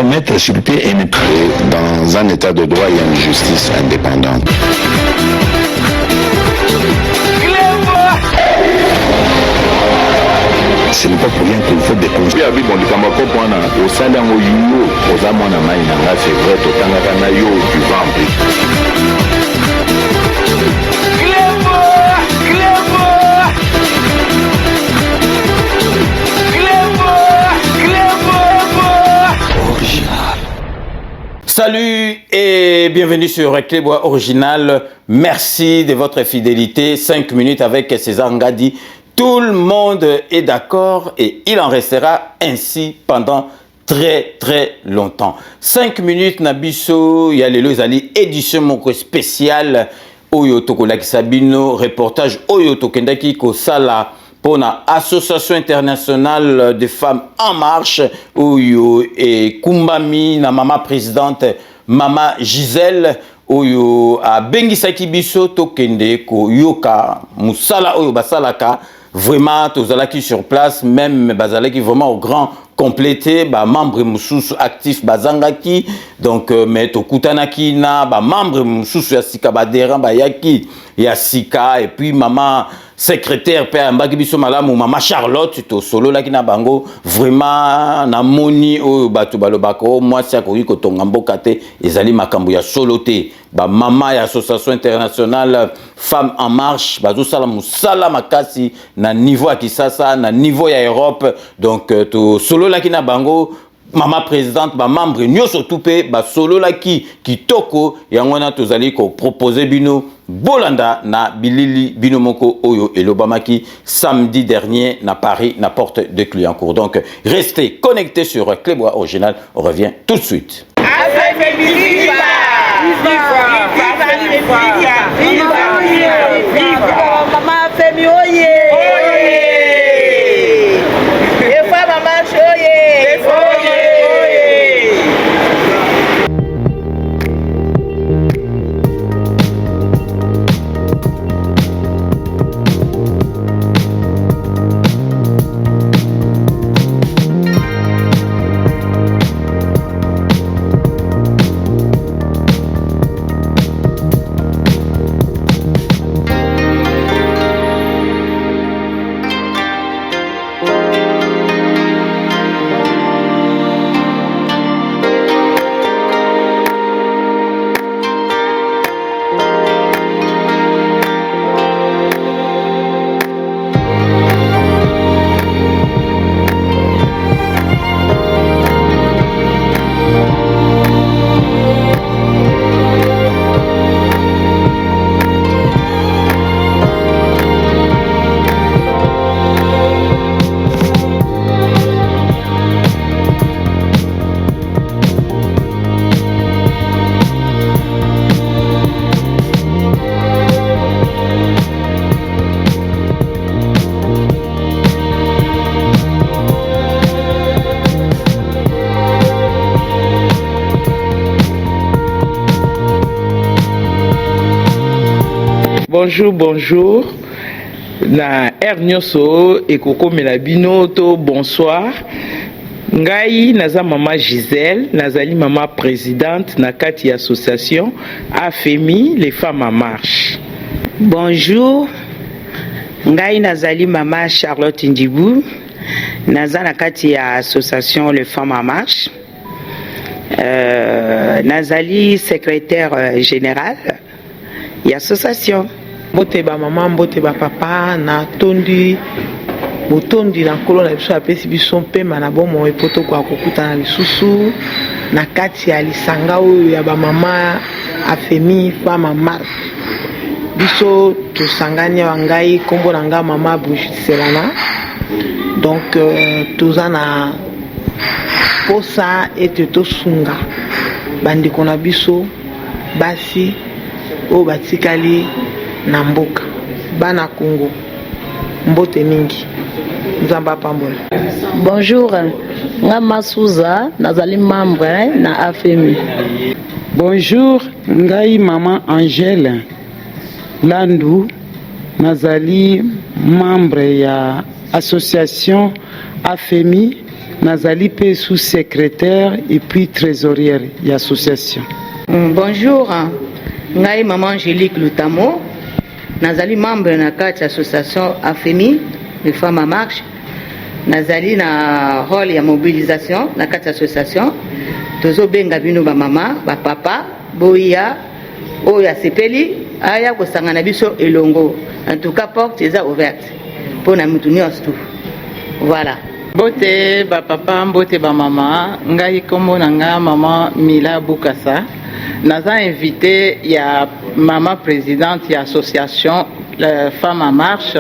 mettre sur pied dans un état de droit et une justice indépendante. Ce n'est pas pour rien qu'il faut des conseils. Salut et bienvenue sur Clébois Original. Merci de votre fidélité. 5 minutes avec César Ngadi. Tout le monde est d'accord et il en restera ainsi pendant très longtemps. 5 minutes Nabiso, il y a les Lozali édition moko spéciale Oyo Tokolaki Sabino reportage Oyo Tokendaki Kosala pour la Association internationale de femmes en marche Oyo et Kumbami na mama présidente Mama Gisèle Oyo a Bengisaki Biso Tokende ko Yoka Musala Oyo Basalaka. Vraiment, tous qui sur place, même bazalaki vraiment au grand complété, bah membre mususu actif bazangaki, donc mais to kutanaki na bah membre mususu yasika badera bah yaki yasika et puis maman secrétaire père Mbagibiso malamu maman Charlotte to solo la kina bango vraiment na moni o batu balobako moi si akoki kotonga mboka te ezali makambo ya solo te ba mama ya association internationale femmes en marche bazo sala musala makasi na niveau ya Kisasa na niveau ya Europe donc to solo la kina bango mama présidente ba membre nyoso tupe ba solo la kitoko yangona tozali ko proposer bino bolanda na bilili bino moko oyo elobamaki samedi dernier na Paris na porte de Clignancourt. Donc restez connectés sur Clébois Original, on revient tout de suite. Bonjour. Na Ernioso et Coco Melabino to bonsoir. Ngai naza mama Gisèle, nazali mama présidente na kati association AFEMI les femmes en marche. Bonjour. Ngai nazali mama Charlotte Ndibou, naza na kati association les femmes en marche. Nazali secrétaire général et association. Mbote ba maman, mbote ba papa, na tondi botondi na kolo na biso apesi biso mpema na bomo epoto kwa kokutana lisusu na kati ya lisanga oyo ya ba mama AFEMI femme en marche. Biso tosangani wa ngai kombo na nga mama Brigitte Selana. Donc toza na posa ete tosunga bandeko na biso basi o batikali na mboka bana Congo mbote mingi nzamba pambola. Bonjour, nga Masouza nazali membre na AFEMI. Bonjour, ngai maman Angèle Landu nazali membre ya association AFEMI nazali pe sous-secrétaire et puis trésorière de l'association. Bonjour, ngai maman Angélique Lutamo, nazali membre na kati association AFEMI, les femmes en marche. Nazali na rôle ya mobilisation na kati association. Tozo benga bino ba mama, ba papa, boya, oya sepeli, aya ko sangana biso elongo. En tout cas, porte est ouverte pour na mutu nyonso. Voilà. Bote ba papa, bote ba mama, ngai kombo na nga maman Mila Bukasa. Naza invité ya maman présidente ya association Femmes en Marche.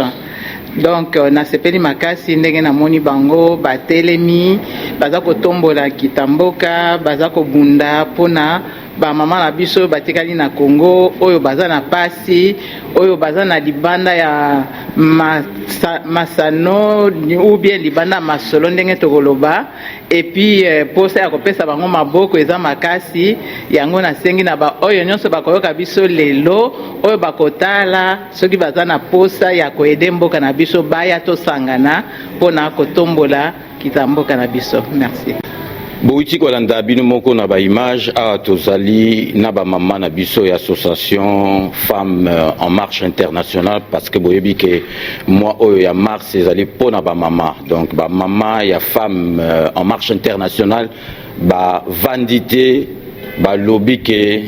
Donc na sepeli makasi ndenge na moni bango batelemi baza kotombola kitamboka baza kobunda pona ba mama na biso batikali na Congo oyo baza na pasi oyo baza na libanda ya masano ou bien libanda masolo ndenge tokoloba et puis posa ya kopesa bango maboko eza makasi yango na sengi na ba oyo nyonso bakoyoka biso lelo oyo bakotala soki baza na posa ya koede mboka na biso baya tosangana pona kotombola kitamboka na biso. Merci. Bouti kolanda bino moko na ba image a tozali na ba mama na biso ya association Femmes en Marche internationale parce que boyebi ke moi oyo ya mars ezali pona ba mama donc ba mama ya Femmes en Marche internationale ba vandité ba lobby ke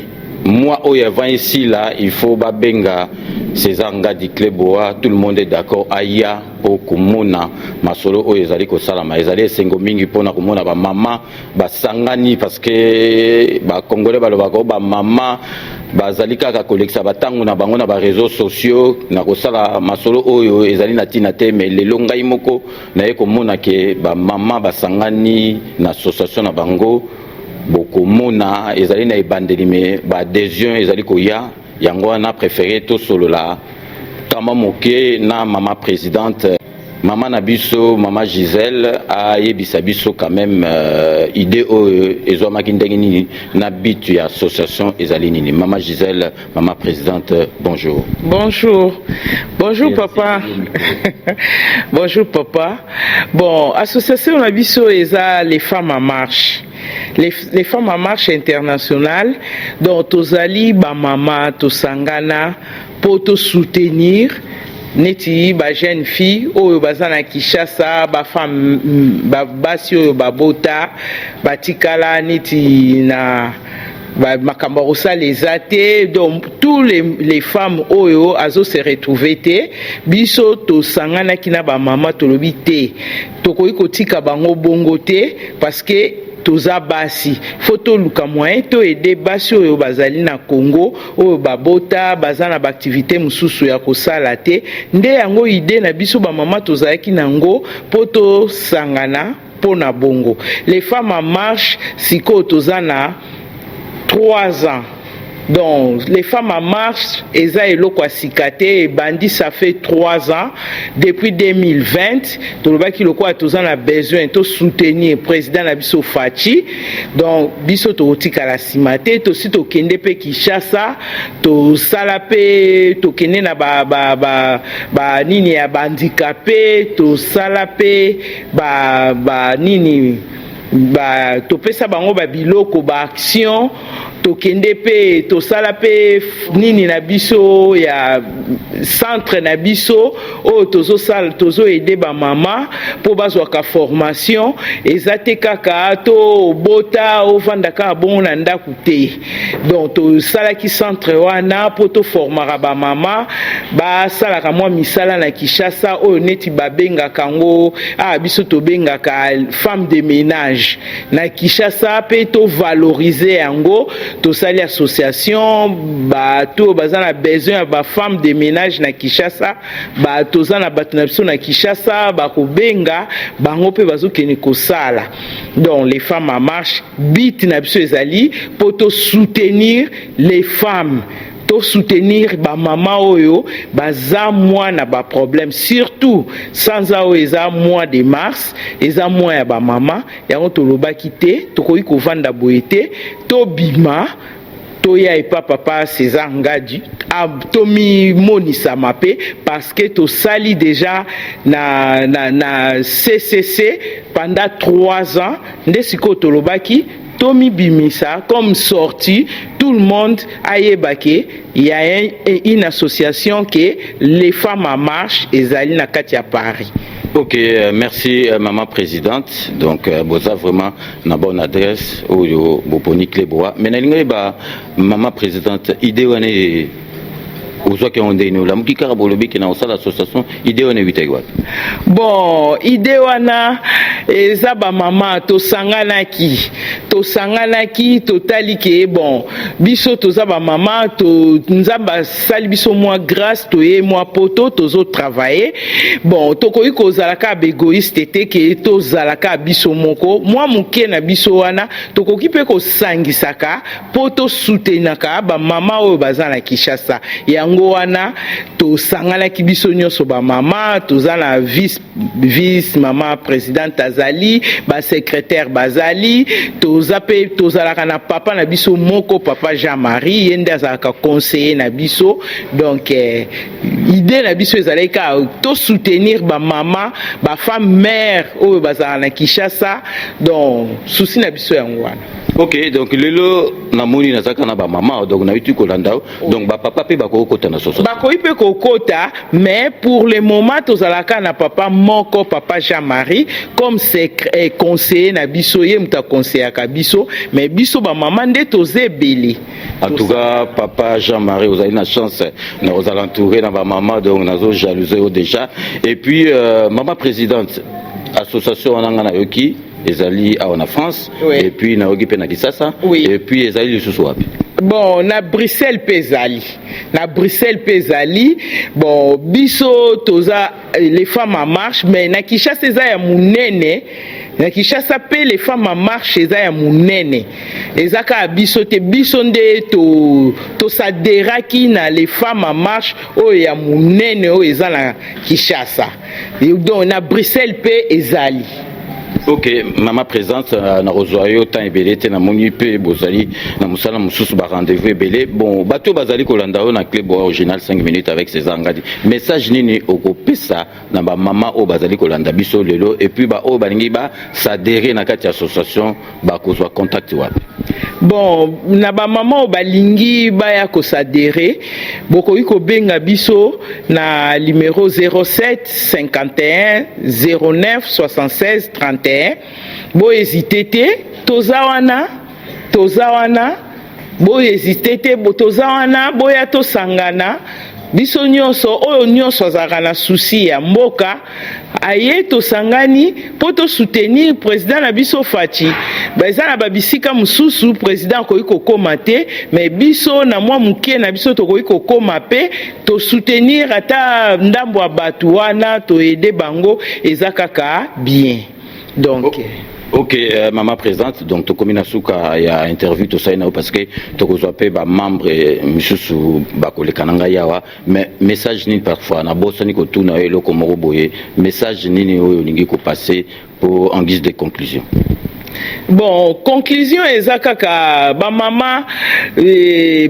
moi oyo avant ici là il faut ba benga César Ngadi Kleboa, tout le monde est d'accord aya pour kumona masolo oyo ezali ko salama ezali sengo mingi pona kumona ba mama ba sangani parce que ba congolais ba lobako ba mama bazali kaka kolekisa batango na bango na ba réseaux sociaux na ko sala masolo oyo ezali na tina te mais lelo ngai moko na ye komona ke ba mama ba sangani na association na bango boko mona ezali na ebandeli me ba adhésion ezali ko ya yango na préféré to solo la tama moke na mama présidente mama Nabiso mama Gisèle a yebisa biso quand même idée o ezo makindenge nini na bitu ya association ezali nini mama Gisèle mama présidente bonjour. Bonjour papa. Bonjour papa. Bon association Nabiso eza les femmes en marche. Les femmes en marche internationale dont tozali ba mama tosangana pour te soutenir neti ba jeune fille oyo bazana Kinshasa ba femme ba basi oyo babota batikala neti na makambo osala ezate donc tous les femmes oyo azo se retrouver te biso tosangana kina ba mama tolobi te tokoki kotika bango bongo te parce que toza basi photo luka moyen to aider basi oyo bazali na Congo oyo babota bazana ba activité mususu ya kosala te nde yango idée na biso ba mama tozalaki nango poto sangana pona bongo. Les femmes en marche siko tozana 3 ans. Donc, les femmes en marche, Eza et Lokwasikaté, Bandi, ça fait 3 ans. Depuis 2020, Tolobaki Loko a tous a besoin de soutenir le président Nabiso Fachi. Donc, Biso Totika la Simate, Tosi Tokende Pe Kinshasa, To Salape, Tokene na ba nini ya bandicapé, To Salape, ba nini. Ba topesa bango ba biloko ba action tokende pe tosala pe nini na biso ya centre na biso o tozo sala tozo aider ba mama po bazwaka formation ezate kaka to bota o vandaka bon na ndaku te donc tosala ki centre wana po to formera ba mama ba sala ka mwa misala na Kinshasa o neti babenga kango a biso to benga ka femme de ménage na Kinshasa pe to valoriser yango to sali association ba to bazana besoin ba femme de ménage na Kinshasa ba to zana batnapso na Kinshasa ba ko benga bango pe bazokene ko sala. Donc les femmes en marche bit na biso ezali pour to soutenir les femmes to soutenir ba mama oyo baza mwana ba problème surtout sans ao eza mois de mars eza mois ya ba mama yango to lobaki te to koyi ko vanda boyete to bima toya et papa César Ngadi tomi monisa mape parce que to sali déjà na CCC pendant 3 ans ndesiko tolobaki Tomi Bimisa, comme sorti, tout le monde a yébake. Il y a une association qui est les femmes en marche et Zalina Katia Paris. Ok, merci maman présidente. Donc, boza vraiment une bonne adresse au Boponi Clébois. Mais maman présidente, idée on est l'association idée on est bon idée wana ezaba mama to sanganaki totali ke bon biso tozaba mama to nzamba sali biso moi grâce to ye moi poto tozo travailler bon tokoyi kozalaka égoïste te ke tozalaka biso moko moi muke na biso wana tokoki pe ko sangisaka poto soutenaka ba mama oyo bazana Kinshasa yango wana to sangala kibiso nyoso ba mama tozana vice mama présidente Azali ba secrétaire Bazali tozape tozalaka na papa na biso moko papa Jean-Marie yende azalaka conseiller na biso donc idée na biso ezalaka to soutenir ba mama ba femme mère oyo bazala na Kinshasa donc souci na biso yango wana. Ok, donc lelo na moni na zaka na ba mama donc na bitu kolanda donc ba papa pe ba kokota na soso ba ko ipe kokota mais pour le moment tozalaka na papa moko papa Jean-Marie comme conseiller na biso ye muta conseiller ka biso mais biso ba mama nde tozebeli en tout cas papa Jean-Marie vous avez une chance na vous entourer na ba mama donc nazo jalouser déjà et puis maman présidente association onanga na yoki ezali en France oui. Et puis na ogi pe na Kisasa oui. Et puis ezali lisusu wapi bon na Bruxelles pesali bon biso toza les femmes en marche mais na Kinshasa eza ya munene na Kinshasa pe les femmes en marche eza ya munene ezaka biso te biso nde to saderaki na les femmes en marche o ya munene o eza na Kinshasa donc na Bruxelles pe ezali. Ok, maman présente na rosoyo temps ebelete na moni pe bozali na musala mususu ba rendez-vous ebele bon bato bazali kolanda na club original 5 minutes avec César Ngadi message nini okopesa na ba mama o bazali kolanda biso lelo et puis ba o balingi ba s'adhérer na kati association ba kozwa contact wapi bon na ba mama o balingi ba ya ko s'adhérer boko iko benga biso na numéro 07 51 09 76 31 bo hésiter te toza wana bo hésiter te toza wana boya to sangana biso nyonso oyo nyonso azalaka na souci ya mboka aye tosangani po to soutenir président na biso Faci baza na babisika mususu président koyi kokoma te mais biso na mwa muke na biso tokoyi kokoma pe to soutenir ata ndambo ya bato wana to aider bango eza kaka bien donc ok maman présente donc to komina suka ya interview to ça parce que to kozwa pe ba membre misusu ba kolekananga yawa mais message ni parfois na bossa ni ko tuna eloko moko boye message nini oyo lingi ko passer pour en guise de conclusion. Bon, conclusion eza kaka ba mama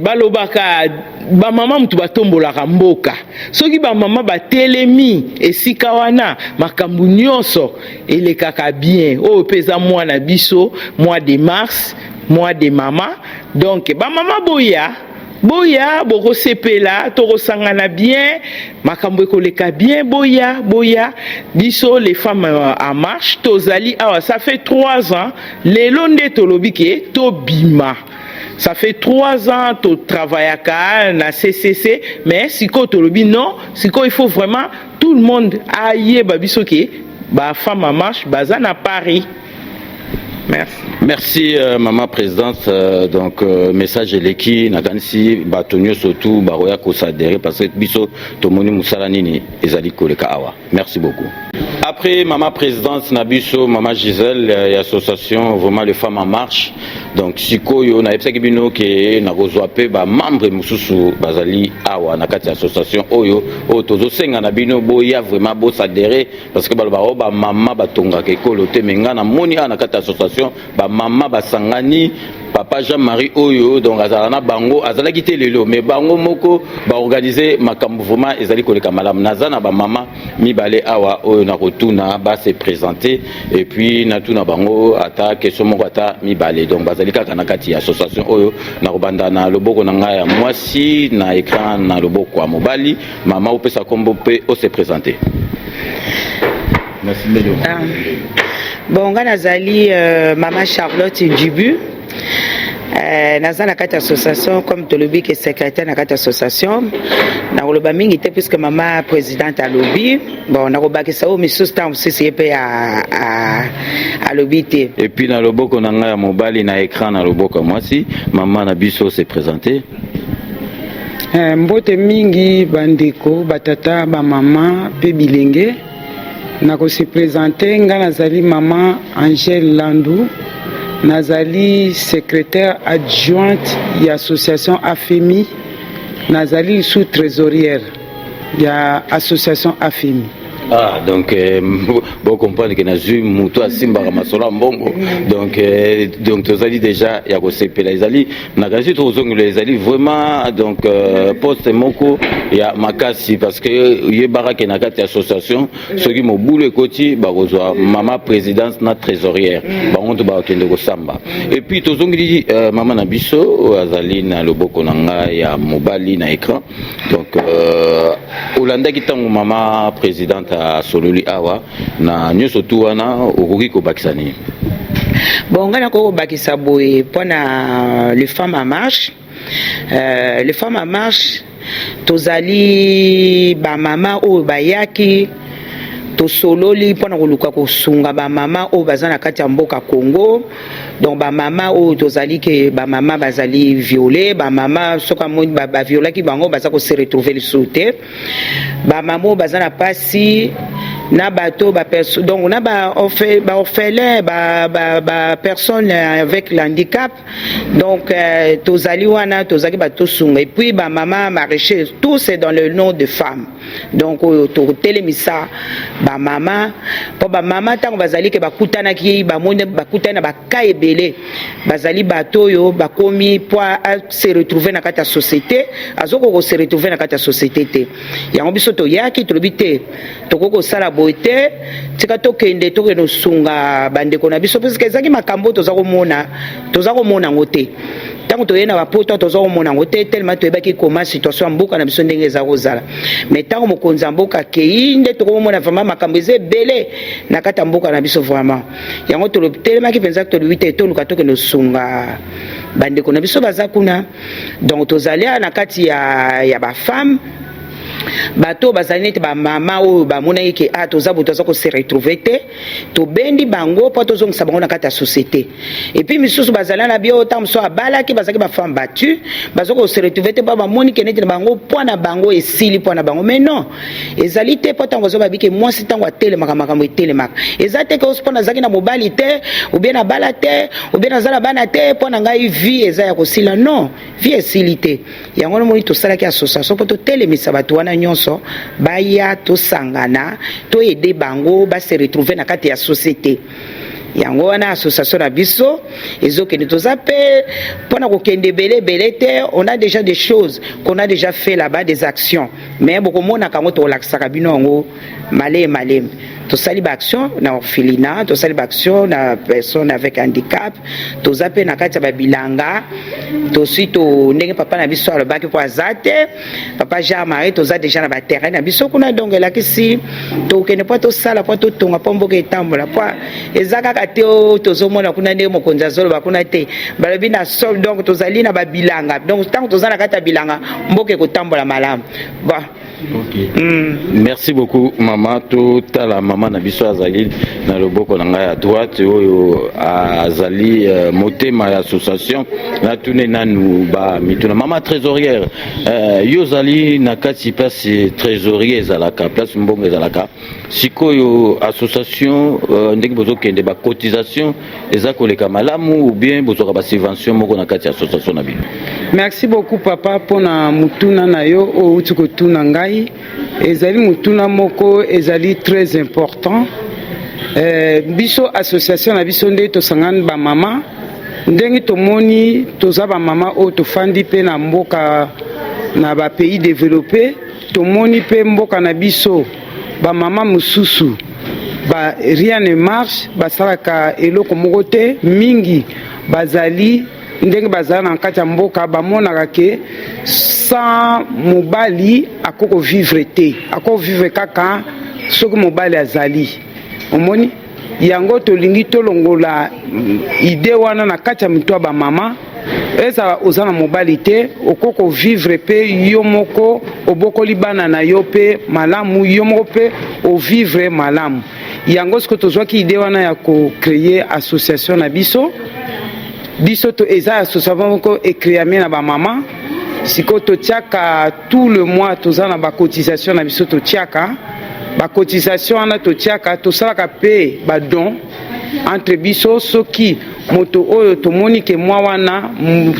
balobaka ba mama mutu batombolaka mboka soki ba mama batelemi esika wana makambu nyonso elekaka bien oyo peza mwana biso mois de mars mois de mama donc ba mama boya boko sepela toko sangana bien makambo ekoleka bien boya biso les femmes en marche tozali awa ça fait 3 ans lelo nde tolobi ke to bima ça fait 3 ans to travaillaka na CCC mais siko tolobi non siko il faut vraiment tout le monde aille babiso ke ba femme en marche baza na Paris. Merci maman présidente donc message eleki na kanisi batonyo surtout baroya ko s'adhérer parce que biso tomoni musala nini ezali koleka awa merci beaucoup. Après maman présidente na biso maman Gisèle et association vraiment les femmes en marche donc sikoyo na epsaki bino ke na kozwa pe ba membre mususu bazali awa na kati association oyo tozo senga na bino boya vraiment bo s'adhérer parce que ba mama batonga ke kolote menga na moni na kati association ba mama basangani papa Jean-Marie Oyo donc azalana bango azala kité lelo mais bango moko ba organiser makambo vraiment ezali koleka malamu nazana ba mama mibale awa oyo na rotuna ba se présenter et puis na tuna bango ata question moko ata mibale donc bazali kaka na kati ya association oyo na kobanda na loboko na ngai ya mwasi na écran na loboko ya mobali mama opesa kombo pe o se présenter. Merci Mbelo. Bon nga nazali mama Charlotte Djibu naza na kati association comme tolobi ke secrétaire na kati association na koloba mingi te puisque mama présidente a lobby bon na kobakisa o misusu temps sisi pe a lobby te et puis na loboko na ngai ya mobali na écran na loboko mwasi mama na biso se présenter. Mbote mingi bandeko batata ba mama pe bilenge na ko se présenter nga nazali mama Angèle Landou nazali secrétaire adjointe ya association AFEMI nazali sous trésorière ya association AFEMI. Ah, donc, bon comprendre que Nazum Moutou a Simba Ramasola Mbongo. Donc, tu as dit déjà, il y a aussi les alliés. Nagasi, tu as les alliés vraiment, donc, poste Moko, il y a Makasi, parce que il y a Barak et Nakati association, ceux qui m'ont boulé côté, Barozoa, maman présidence, na trésorière, Baron de Barakende Samba. Et puis, tu as dit, maman Nabiso, Azali, na Loboko Nanga, il y a Mobali, na écran. Donc, Olanda qui est maman présidente à Sololi Awa, na nyoso tu wana okoki ko bakisani. Bon, ngana ko bakisa boye pona les femmes en marche. Les femmes en marche tozali ba mama o bayaki to sololi pona koluka ko sunga ba mama o bazana kati ya mboka Congo. Donc ba mama o tozali ke ba mama bazali violé, ba mama soka mo ba viola ki bango baza ko se retrouver le sauté. Ba mama bazana pasi na bateau ba personne donc on a ba orphelin ba personne avec l'handicap donc tozali wana tozaki ba tosunga et puis ba mama maraîcher tout c'est dans le nom de femmes donc to telemisa ba mama po ba mama tango bazali ke bakutana ki ba monde bakutana ba kaebele bazali bateau yo bakomi po se retrouver na kati ya société azoko ko se retrouver na kati ya société te yango biso to yaki to lobite to koko sala boite tika to kende to keno sunga bandeko na biso parce que ezaki makambo to za komona ngote tango to yena ba poto to za komona ngote tellement to ebaki comment situation mboka na biso ndenge za kozala mais tango mokonza mboka keinde to komona vraiment makambo eze belé na kata mboka na biso vraiment yango to tellement ki penza to lobite to luka to keno sunga bandeko na biso baza kuna donc to zalia na kati ya ba femme bato bazali neti ba mama o ba mona yeke toza boto za ko se retrouver te to bendi bango po to zongisa bango na kati ya société et puis misusu bazali na bio tam so abala ki bazaki ba femme battu bazoko se retrouver te ba moni ke neti bango po na bango esili po na bango mais non ezali te po tango zo ba bike moi si tango atele makambo etele mak ezate ko so na zaki na mobali te ou bien na bala te ou bien na zala bana te po na ngai vie eza ya kosila non vie esili te yango moni to sala ki association po to telemisa bato wana nyonso baya to sangana to aider bango ba se retrouver na kati ya société yango wana association na biso ezokende toza pe pona kokende belé te on a déjà des choses qu'on a déjà fait là-bas des actions mais beaucoup mona kango to laksaka bino ngo malem to sali ba action na orphelinat to sali ba action na personne avec handicap to zape na kati ba bilanga to suito ndenge papa na biso alo baki po azate papa Jean-Marie to za déjà na ba terrain na biso kuna donc la kisi to kene po to sala po to tonga po mboka etambola po ezaka kate o to zomona kuna ndenge mokonza zolo ba kuna te balobi na sol donc to zali na ba bilanga donc tant to za na kati bilanga mboka ko tambola malamu ba. Okay. Merci beaucoup maman to tala maman na biso azali na loboko na ngai à droite oyo azali motema ya association na tune nanu ba mituna maman trésorière yo zali na kati place trésorier ezalaka place mbongo ezalaka sikoyo association ndenge bozo kende ba cotisation eza koleka malamu ou bien bozo ba subvention moko na kati association na bino. Merci beaucoup papa pona mutuna na yo o utuko tuna ngai ezali mutuna moko ezali très important biso association na biso nde to sangana ba mama ndenge tomoni toza bamama oyo tofandi mpe na mboka na bapays développé tomoni mpe mboka na biso bamama mosusu rien ne marche basalaka eloko moko te mingi bazali ndenge bazala na kati ya mboka bamonaka ke sans mobali akoko vivre te akoko vivre kaka soki mobali azali omoni yango tolingi tolongola ide wana na kati ya mito ya bamama ezala oza na mobali te okoko vivre pe yo moko obokoli bana na yo pe malamu yo moko pe ovivre malamu yango siko tozwaki ide wana ya kocreye association na biso to eza association moko ecréame na bamama siko totiaka tout le mois toza na bacotisation na biso totiaka bacotisation wana totiaka tosalaka pe badon entre biso soki moto oyo tomoni ke mwa wana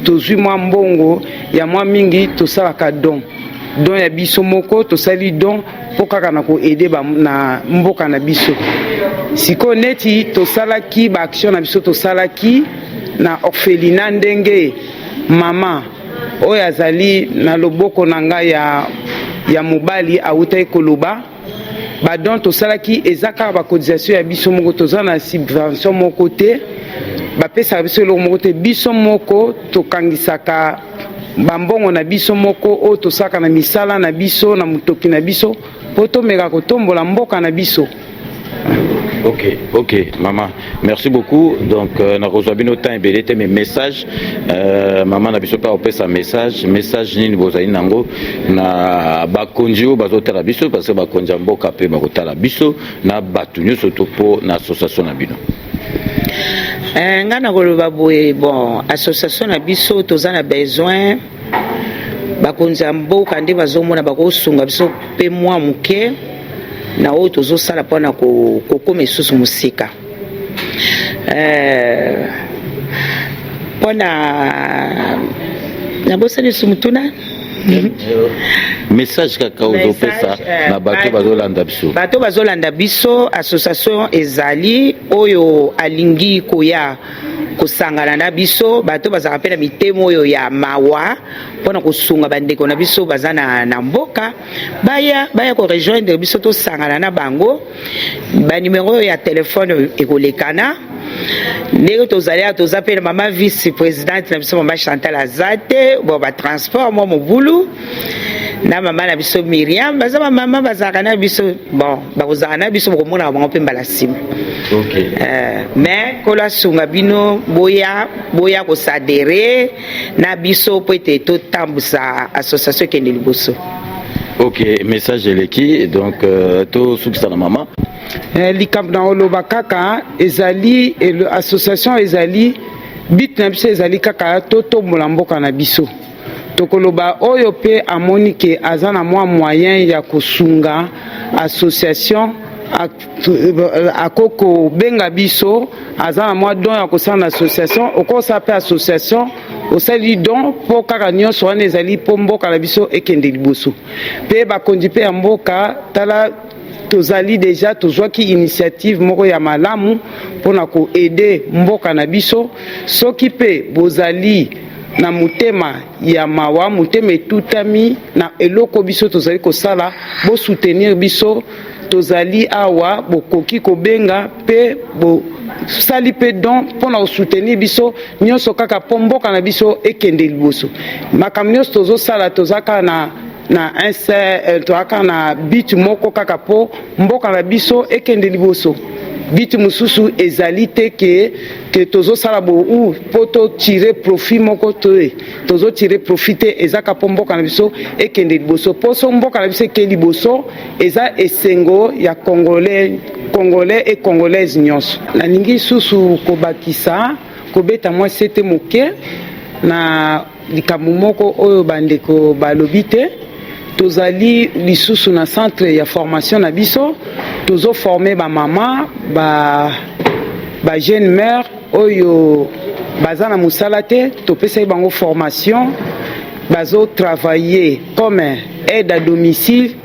tozwi mwa mbongo ya mwa mingi tosalaka don ya biso moko tosali don mpo kaka na koede na mboka na biso siko neti tosalaki baaction na biso tosalaki na orphelinat ndenge mama oyo azali na loboko na ngai ya mobali awutaki koloba badon tosalaki eza kaka bacotisation ya biso moko toza na subvention moko te bapesaka biso eloko moko te biso moko tokangisaka bambongo na biso moko oyo tosalaka na misala na biso na motoki na biso mpo tomeka kotombola mboka na biso. Ok, maman. Merci beaucoup. Donc, na rozabino temps ebelete mes messages. Maman na biso pa opesa message nini bozali nango na bakonzi o bazotala biso parce que bakonzi mboka pe bakotala biso na batu nyonso to po na association na bino. Nga na koloba boye bon association na biso toza na besoin bakonzi mboka nde bazomona bakosunga biso pe mwa muke na oyo tozosala mpona kokoma lisusu mosika mpona nabosani lisusu mutuna message kaka ozopesa na bato bazolanda biso association ezali oyo alingi koya kosangana na biso bato bazaka mpe na mitemo oyo ya mawa mpona kosunga bandeko na biso baza na mboka baya korejoindre biso tosangana na bango banimero oyo ya telefone ekolekana ndenge tozali toza mpe na mama vice présidente na biso mama Chantal Azate bon batransport mwa mobulu na mama na biso Miriam baza bamama bazalaka na biso bon bakozalaka na biso bokomonaka bango mpe mbala nsima mais kolasunga bino boya kosadere na biso po ete totambusa association ekende liboso. Ok, message eleki donc tosukisa na mama likambo na oloba kaka ezali association ezali bit na biso ezali kaka totombola mboka na biso tokoloba oyo pe amoni ke aza na mwa moyen ya kosunga association akoko benga biso aza na mwa don ya kosala na association okosala pe association osali don mpo kaka nyonso wana ezali mpo mboka na biso ekende liboso mpe bakonzi mpe ya mboka tala tozali deja tozwaki initiative moko ya malamu mpona koede mboka na biso soki mpe bozali na mutema ya mawa mutema etutami na eloko biso tozali kosala bosoutenir biso tozali awa bokoki kobenga pe bosali pe don mpona kosoutenir biso nyonso kaka mpo mboka na biso ekende liboso makambo nyonso tozosala tozaka toaka na bitu moko kaka po mboka na biso ekende liboso bitu mosusu ezali te ke tozosala po totire profit moko te tozotire profit te ezaka po mboka na biso ekende liboso po so mboka na biso eke liboso eza esengo ya congolais et congolaise nyonso nalingi susu kobakisa kobeta mwa sete moke na likambo moko oyo bandeko balobi te tozali lisusu na centre ya formation na biso tozoforme bamama jeune mère oyo baza na mosala te topesaki bango formation bazotravailler comme aide à domicile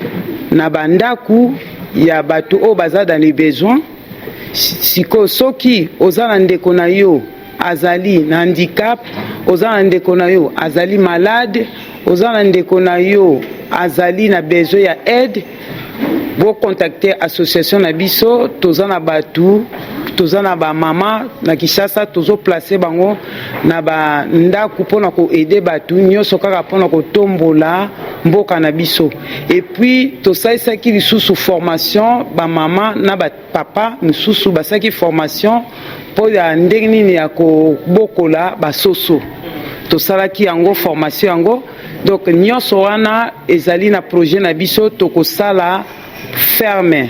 na bandaku ya bato oyo baza dans les besoins sikoyo soki oza na ndeko na yo azali na handicap, oza na ndeko na yo azali malade, oza na ndeko na yo azali na besoin ya aide, bo contacter association na biso. Toza na batu, toza na ba mama na Kinshasa, tozo placer bango na ba ndaku pona ko aider batu nyonso kaka pona ko tombola mboka na biso. Et puis tosaisaki lisusu formation ba mama na ba papa misusu basaki formation po ya ndenge nini ya ko bokola basoso. Tosalaki yango formation yango. Donc nyonso wana ezali na projet na biso tokosala ferme.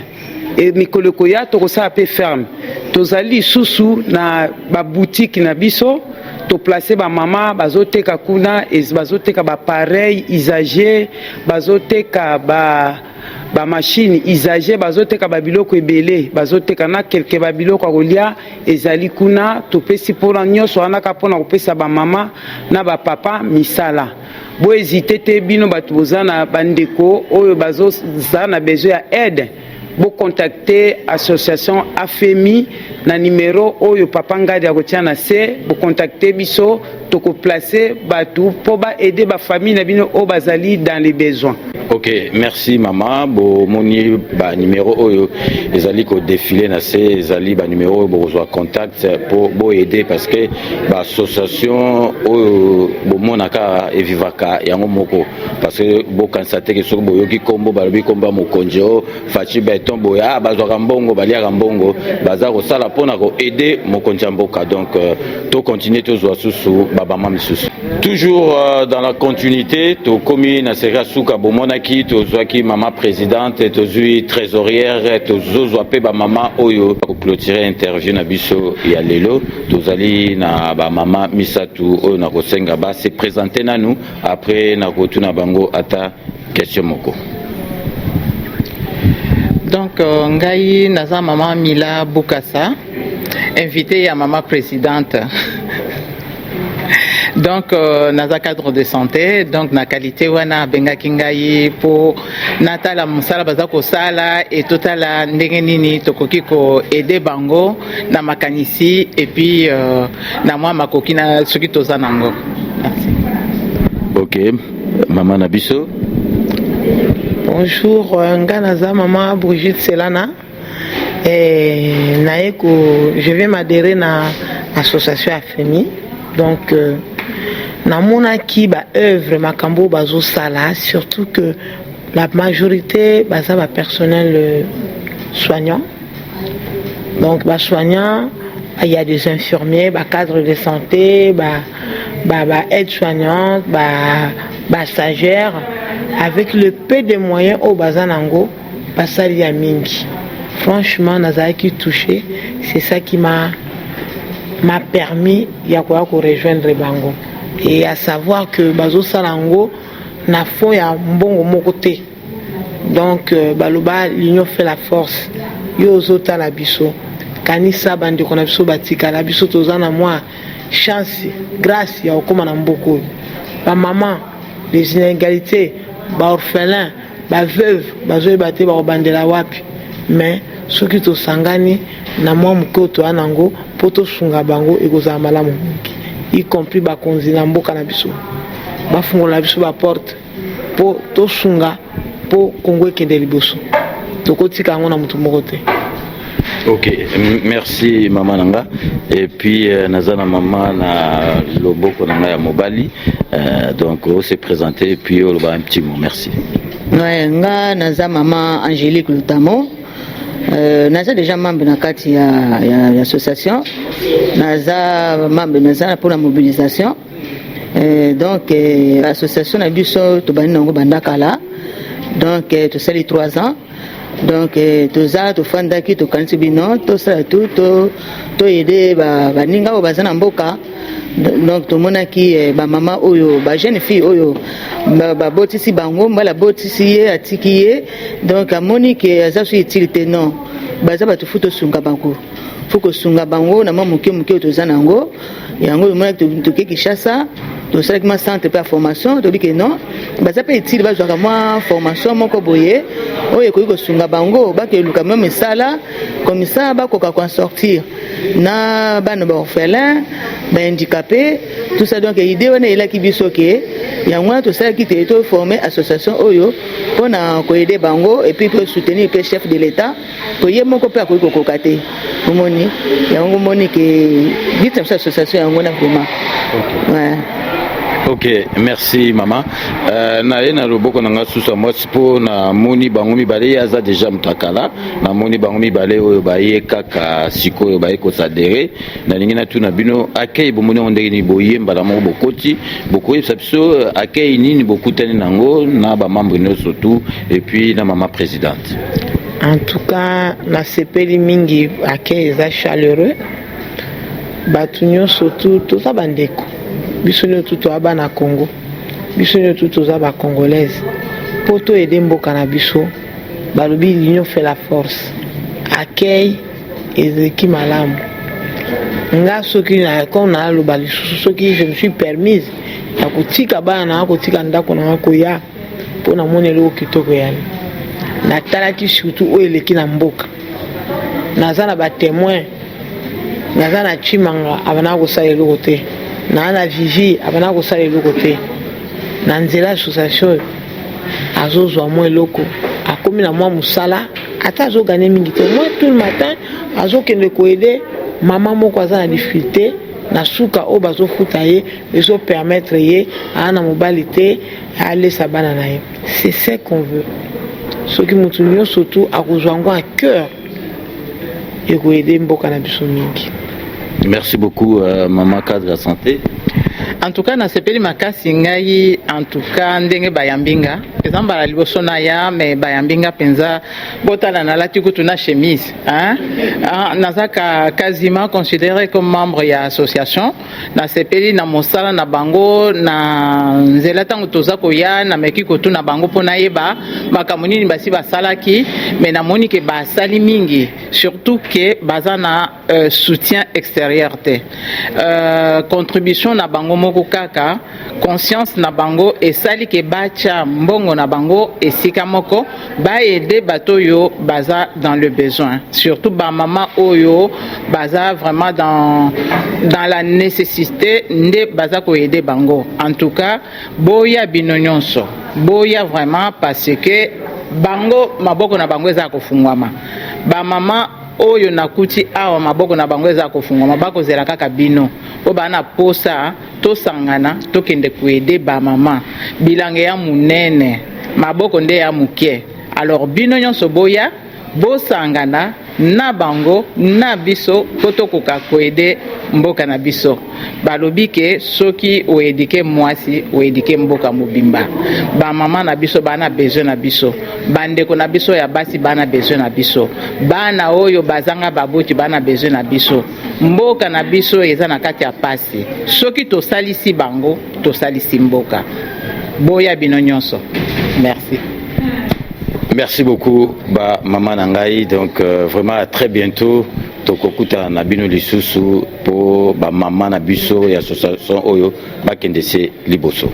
Et mikolo koya tokosala pe ferme. Tozali susu na ba boutique na biso to placer ba mama bazoteka kuna, bazoteka ba pareil usagé, bazoteka ba machine usagé, bazoteka ba biloko ebele, bazoteka na quelque ba biloko kolia ezali kuna. Topesi pona nyonso wana ka pona kopesa ba mama na ba papa misala. Bo hésiter te bino batu bozana bandeko oyo bazoza na besoin ya aide. Bo contacter association AFEMI na numéro oyo papa ngadi akotia na se. Bo contacter biso toko placer batu po ba aider ba famille na bino o bazali dans les besoins. Ok, merci maman. Bo moni ba numéro oyo ezali ko défiler na se, ezali ba numéro bo zo contact pour bo aider parce que ba association oyo bo monaka evivaka yango moko parce que bo constater que so bo yoki kombo ba lobi komba mokonjo fachi beton bo ya bazwa kambongo balia kambongo baza ko sala pona ko aider mokonja mboka. Donc to continuer to zo susu baba mama misusu. Toujours dans la continuité, to komi na sera suka bo monaki to zoaki maman présidente, to zui trésorière, to zozo pe ba maman oyo ko clôturer interview na biso ya lelo. To zali na ba maman misatu oyo na ko senga ba se présenter na nous après na ko tuna bango ata question moko. Donc ngai naza maman Mila Bukasa, invité à maman présidente. Donc naza cadre de santé, donc na qualité wana benga kingai pour natala musala bazako sala et totala ndenge nini tokoki ko aider bango na makanisi et puis na moi makoki na soki toza nango. Merci. OK, maman Nabiso. Bonjour, nga naza maman Brigitte Selana. Et je vais m'adhérer à l'association AFEMI. Donc namona ki ba œuvre makambo bazo sala, surtout que la majorité baza ba personnel soignant. Donc ba soignant, il y a des infirmiers, ba cadres de santé, ba aide-soignante, ba stagiaire, avec le peu de moyens au bazanango, basali ya mingi. Franchement, nazaki touché, c'est ça qui m'a permis de rejoindre Bango. Et à savoir que Bazo Salango n'a fond ya mbongo mokote. Donc baloba l'union fait la force. Yo zota la biso. Kanisa bandi kona biso batika la biso tozana moi chance grâce ya okoma na mboko. Ba maman les inégalités, ba orphelins, ba veuve, bazo ebate ba bandela wapi. Mais ceux qui to sangani na moi mukoto anango poto sunga bango ekozala malamu y compris ba konzi na mboka na biso ba fungola biso ba porte po to sunga po Kongo ekende liboso tokotika ngo na mutu moko te. Ok, merci maman nanga. Et puis nazana maman na loboko nanga ya mobali. Donc on s'est présenté et puis on va un petit mot. Merci. Ouais, nga naza maman Angélique Lutamo. Naza déjà membre na kati ya association. Naza membre naza pour la mobilisation. Donc association na biso to bani nango bandakala. Donc to sali 3 ans. Donc toza to fandaki to kanisi bino to sala to aider ba ninga o bazana mboka. Donc to monaki ba mama oyo ba jeune fille oyo ba botisi bango mbala botisi ye atiki ye. Donc amoni ke azasu utilité non baza ba to futo sunga bango fuko sunga bango na mama muke to zanango yango monaki to keki chassa to salaki centre pour formation to bike non baza pe utile bazwa moi formation moko boye oyo ko sunga bango ba ke luka même sala comme ça ba ko sortir na bana ba orphelin ba handicapé tout ça. Donc idée wana elaki biso ke yango to ça qui te former association oyo pona ko aider bango et puis pour soutenir le chef de l'état ko yemoko pe ko kokate omoni yango moni ke vite association yango na vraiment. Ouais. Ok, merci maman. Na loboko nanga susa mwasi po na moni bango mibale yaza déjà mtakala na moni bango mibale oyo baye kaka sikoyo baye ko sadere na lingi na tuna bino akei bomoni ondeki ni boyemba la mo bokoti bokoyi biso akei nini bokutani nango na ba membre nyonso tout et puis na mama présidente. En tout cas na sepeli mingi akei eza chaleureux batu nyonso tout ça bandeko biso nyonso toza bana Congo, biso nyonso toza ba congolaise po to aider mboka na biso balobi l'union fait la force. Accueil ezeki malamu nga soki na ko na loba lisusu soki je me suis permise ya kotika bana na kotika ndako na koya po na monelo kitoko yani na talaki surtout oyo eleki na mboka naza na ba témoin naza na chimanga abana kosala eloko te na vivi abana kosala eloko te na nzela association azozwa mwa eloko akomi na mwa musala ata azogane mingi te moi tout le matin azokende koede mama moko aza na difficulté na suka oyo bazofuta ye ezopermettre ye ana mobali te alesa bana na ye. C'est ce qu'on veut. Soki mutu nyonso tu akozwa yango à cœur ekoede mboka na biso mingi. Merci beaucoup maman cadre de santé. En tout cas na sepeli makasi ngai en tout cas ndenge bayambinga eza mbala liboso na ya mais bayambinga penza botala na lati kutu na chemise hein nazaka quasiment considéré comme membre ya association na sepeli na mosala na bango na nzela tango toza koya na meki kutu na bango pona yeba makambo nini basi basalaki mais na moni ke basali mingi surtout que baza na soutien extérieur te contribution na bango moko kaka conscience na bango esali ke bacha mbongo na bango esika moko ba aider bato yo baza dans le besoin, surtout ba maman oyo baza vraiment dans la nécessité nde baza ko aider bango. En tout cas boya bino nyonso boya vraiment parce que bango maboko na bango eza ko fungwama ba maman oyo nakuti awa maboko na bango eza kofungwa mabako zela kaka bino o bana posa to sangana to kende kuede ba mama bilange ya munene maboko nde ya muke. Alors bino nyonso boya bo sangana na bango na biso poto koka kuede mboka na biso balobi ke soki o edike mwasi o edike mboka mobimba ba mama na biso bana besoin na biso bandeko na biso ya basi bana besoin na biso bana oyo bazanga baboti bana besoin na biso mboka na biso eza na kati ya pasi soki to salisi bango to salisi mboka boya bino nyonso. Merci. Merci beaucoup ba maman nangai, donc vraiment à très bientôt tokokuta na bino lisusu po ba maman na biso ya association oyo bakende se liboso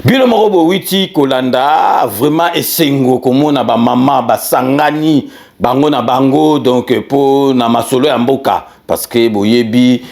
bino morobo witi kolanda vraiment esengo komona ba maman basangani bango na bango donc po na masolo ya mboka parce que boyebi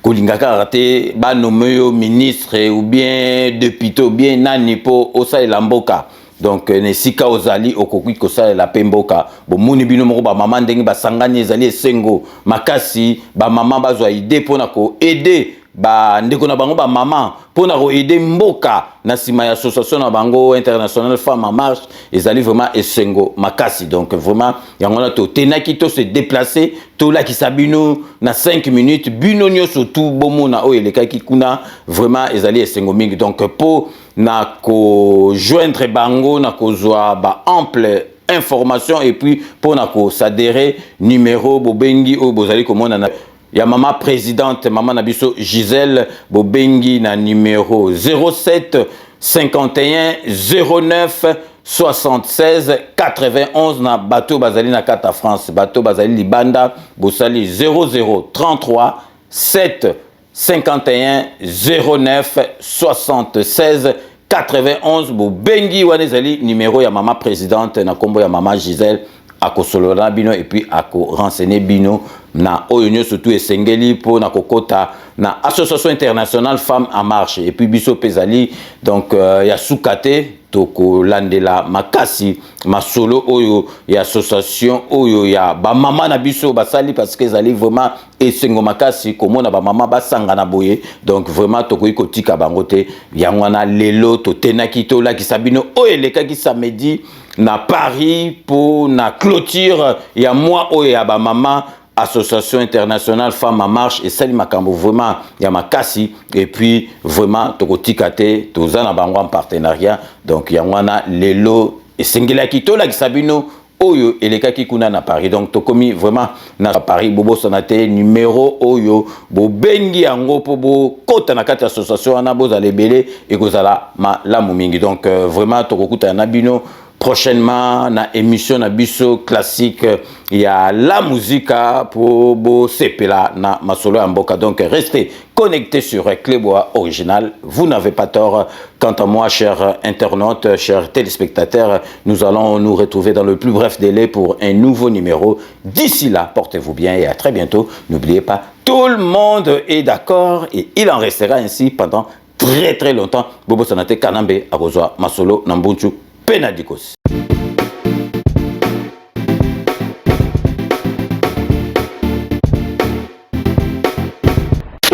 kolingaka raté ba nommé ministre ou bien député ou bien nani po osalela mboka. Donc nesika ozali okoki kosalela pemboka bomoni bino moko ba mama ndenge basangani ezali esengo makasi ba mama bazwa idée pona ko aider ba ndeko na bango ba mama pona ko aider mboka na sima ya association na bango international femme en marche ezali vraiment esengo makasi. Donc vraiment yango na to tenaki to se déplacer to la kisabino na 5 minutes bino nyoso tout bomona o elekaki kuna vraiment ezali esengo mingi. Donc po na ko joindre bango na ko zwa ba ample information et puis pour na ko s'adhérer numéro bobengi o bozali komona na ya mama présidente mama nabiso Gisèle bobengi na numéro 07 51 09 76 91 na bateau bazali na kata France bateau bazali libanda bosali 00 33 7 51 09 76 91 bo bengi wanezali numéro ya mama présidente na kombo ya mama Gisèle akosolola bino et puis renseigner bino na oyo surtout esengeli po na kokota na association internationale Femmes en Marche et puis biso pezali donc ya sukate toko landela makasi masolo oyo ya association oyo ya ba mama na biso basali parce que ezali vraiment esengo makasi komona ba mama basanga na boye donc vraiment toko ikotika bangote yangwana lelo to tenaki to la kisabino oyo lekaki samedi na Paris pour na clôture ya mois oyo ya ba mama Association internationale Femmes en Marche et Sali Makambo vraiment ya makasi et puis vraiment tokotikate tozana bango en partenariat donc yangwana lelo esengela kitola kisabino oyo elekaki kuna na Paris donc tokomi vraiment na Paris bobo sonate numéro oyo bobengi yango po bo kota na kati association wana bozala ebele ekozala malamu mingi donc vraiment tokokuta na bino prochainement na émission na biso classique ya la musique pour bo sepela na masolo ya mboka donc restez connectés sur Clébois Original, vous n'avez pas tort. Quant à moi, chers internautes, chers téléspectateurs, nous allons nous retrouver dans le plus bref délai pour un nouveau numéro. D'ici là, portez-vous bien et à très bientôt. N'oubliez pas, tout le monde est d'accord et il en restera ainsi pendant très longtemps. Bobo Sanate Kanambe Akozwa Masolo Nambunchu Penadikos.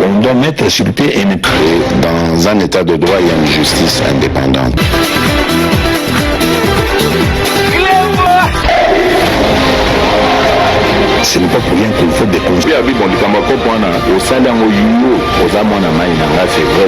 On doit mettre sur pied et dans un état de droit, il y a une justice indépendante. Ce n'est pas pour rien qu'il faut découvrir. Au sein d'un c'est vrai,